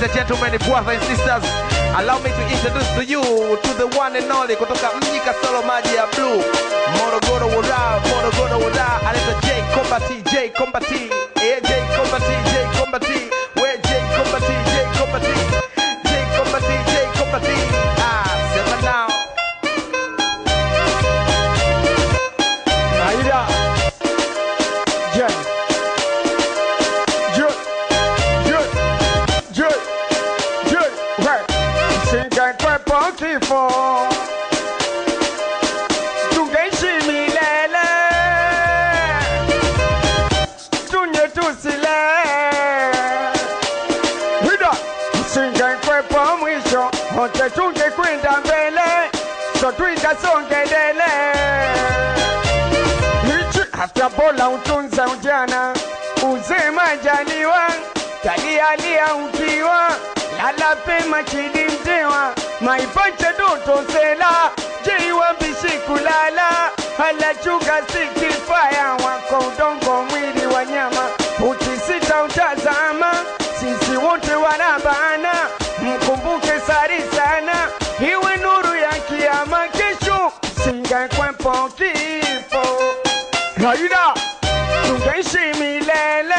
and gentlemen, brothers and sisters, allow me to introduce to you to the one and only kutoka mji kasoro maji ya blue. Morogoro wura, Morogoro wura, anaitwa J Kombati, J Kombati, J Kombati, J Kombati, where J Kombati, J Kombati, J Kombati, J Kombati. Sema now. Aida, J. Kifo tungeishi milele tunye tusile hida singekwepo mwisho wote tungekwenda mbele so tuitasongedele hichi afya bora utunze ujana uzee majaliwa talialia ukiwa lala pema chidi mtewa maipacha doto sela jiwa bishi kulala hala chuga sikifaya wako udongo mwili wa nyama ukisita utazama sisi wote wanabana mkumbuke sari sana iwe nuru ya kiyama kesho singa kwepo kifo haida tungeishi milele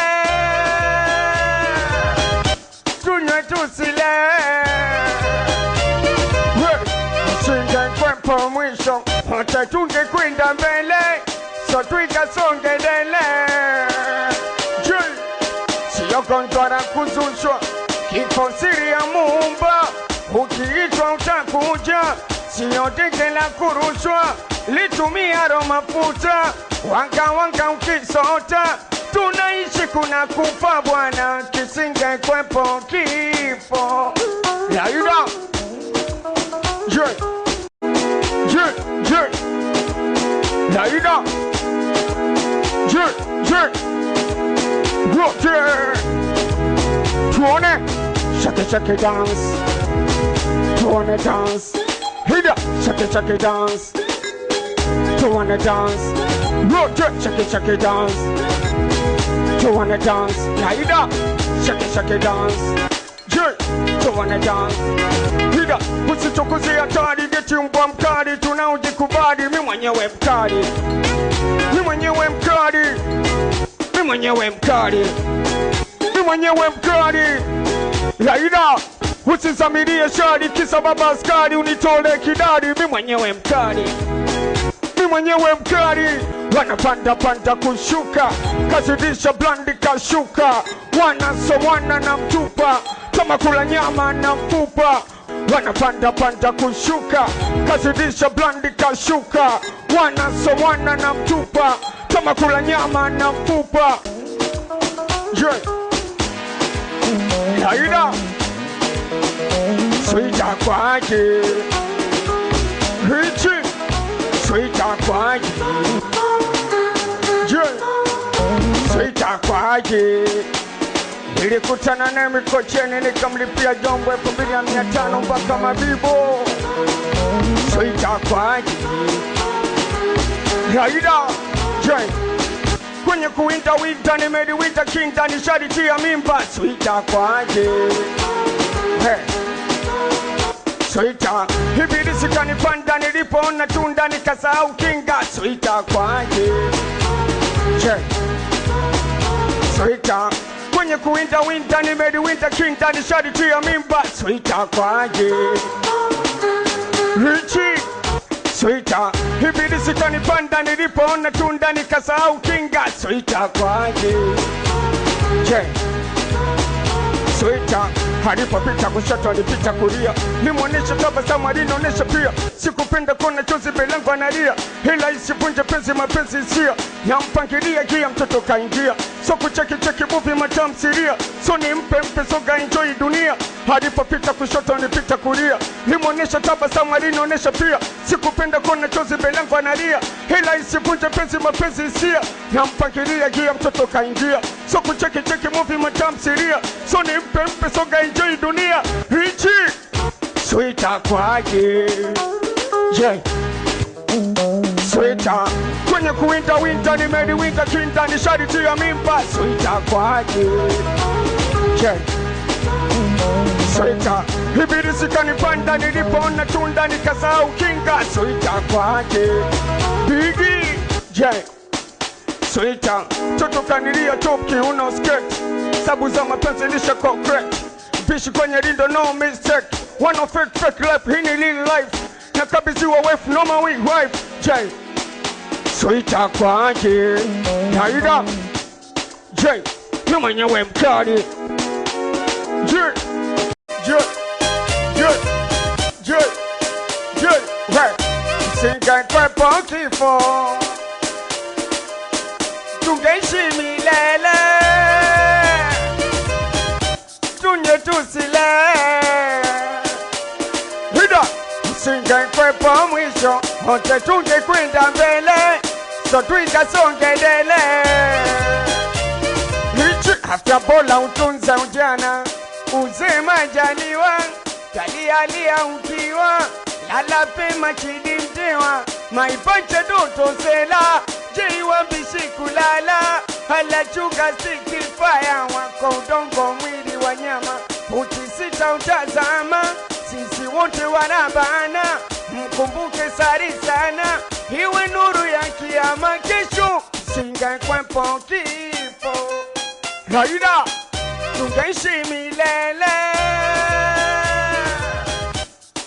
tunywe tusile kwa mwisho hata tungekwenda mbele so tuikasongedele siyo gonjwa la kuzushwa kifo siri ya Muumba ukiitwa utakuja siyo dege la kurushwa litumia ro mafuta wanga ukisota tunaishi kuna kufa bwana kisinge kwepo kifo ya you know now you know. Go there. Shake it dance. Wanna dance. Hit up. Shake it dance. Wanna dance. Go there. Shake it dance. Wanna dance. Now you know. Shake it dance. Wanna dance. Hida, usitokoze hatari geti mbwa mkali tunaojikubali mimi mwenyewe mkali. Mimi mwenyewe mkali. Mimi mwenyewe mkali. Mimi mwenyewe mkali. Laida, usizamirie shari kisa baba askari unitole kidari mimi mwenyewe mkali. Mimi mwenyewe mkali. Wanapanda kushuka kazidisha blandi kashuka wana na mtupa kama kula nyama na mfupa wanapanda kushuka kazidisha blandi kashuka wana na mtupa kama kula nyama na mfupa Aida Sweeta kwaje Hichi Sweeta kwaje Sweeta kwaje nilikutana naye Mikocheni nikamlipia jombo 2500 mpaka Mabibo Sweeta kwaje Aida kwenye kuwinta nimediwinta kinta nishaditia mimba Sweeta kwaje Sweeta ibilisi kanipanda nilipoona tunda nikasahau kinga Sweeta kwaje Sweeta kwenye kuwinta nimediwinta kinta nishaditia mimba Sweeta kwaje Richi Sweeta ibilisi kanipanda nilipoona tunda nikasahau kinga Sweeta kwaje Sweeta alipopita kushoto alipita kulia nimuonesha tabasamu alinonesha pia sikupenda kuona chozi belangu analia ila isivunje penzi mapenzi hisia nampangilia gia mtoto kaingia so kucheki bubi matamsiria so nimpe soga enjoy dunia alipopita kushoto alipita kulia nimuonesha tabasamu alinonesha pia sikupenda kuona chozi belangu analia ila isivunje penzi mapenzi hisia nampangilia gia mtoto kaingia so kucheki bubi matamsiria so nimpe soga enjoy dunia Richi Sweeta kwaje Sweeta kwenye kuwinta nimediwinta kinta nishaditia mimba Sweeta kwaje Sweeter, ibilisi kanipanda nilipona tunda nikasahau kinga. Sweeter kwake Biggie J. Sweeter, toto kanilia top kiuno skate. Sabu za mapenzi lisha concrete. Bishi kwenye rindo no mistake. One of fake life, hii ni real life. Nakabiziwa wife, no my wife J. Sweeter kwake Naida J. Na mwenyewe mkali J. Singa kwa kifo tungeishi milele tunye tusile hida. Singa kwa mwisho wote tungekwenda mbele so tuikasongedele. Hichi afya bora utunze ujana uzee majaliwa kalialia ukiwa lala pema chidi mtewa maipacha doto sela jiwa bishi kulala hala chuga stiki fire wako udongo mwili wa nyama utisita utazama sisi wote wanabana mkumbuke sari sana iwe nuru ya kiyama kesho singa kwepo kifo Raida tungeishi milele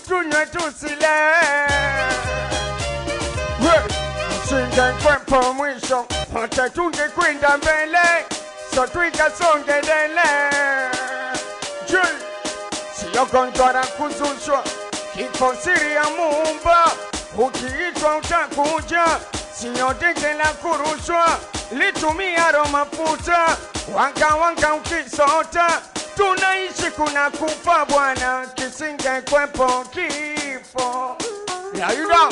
tunywe tusile singa kwepo mwisho hata tungekwenda mbele so tuikasongedele. Siyo gonjwa la kuzushwa kifo siri ya Muumba ukiitwa utakuja siyo dege la kurushwa litumia ro mafuta wanga ukisota tunaishi kuna kufa bwana kisinge kwepo kifo. Yeah, you know.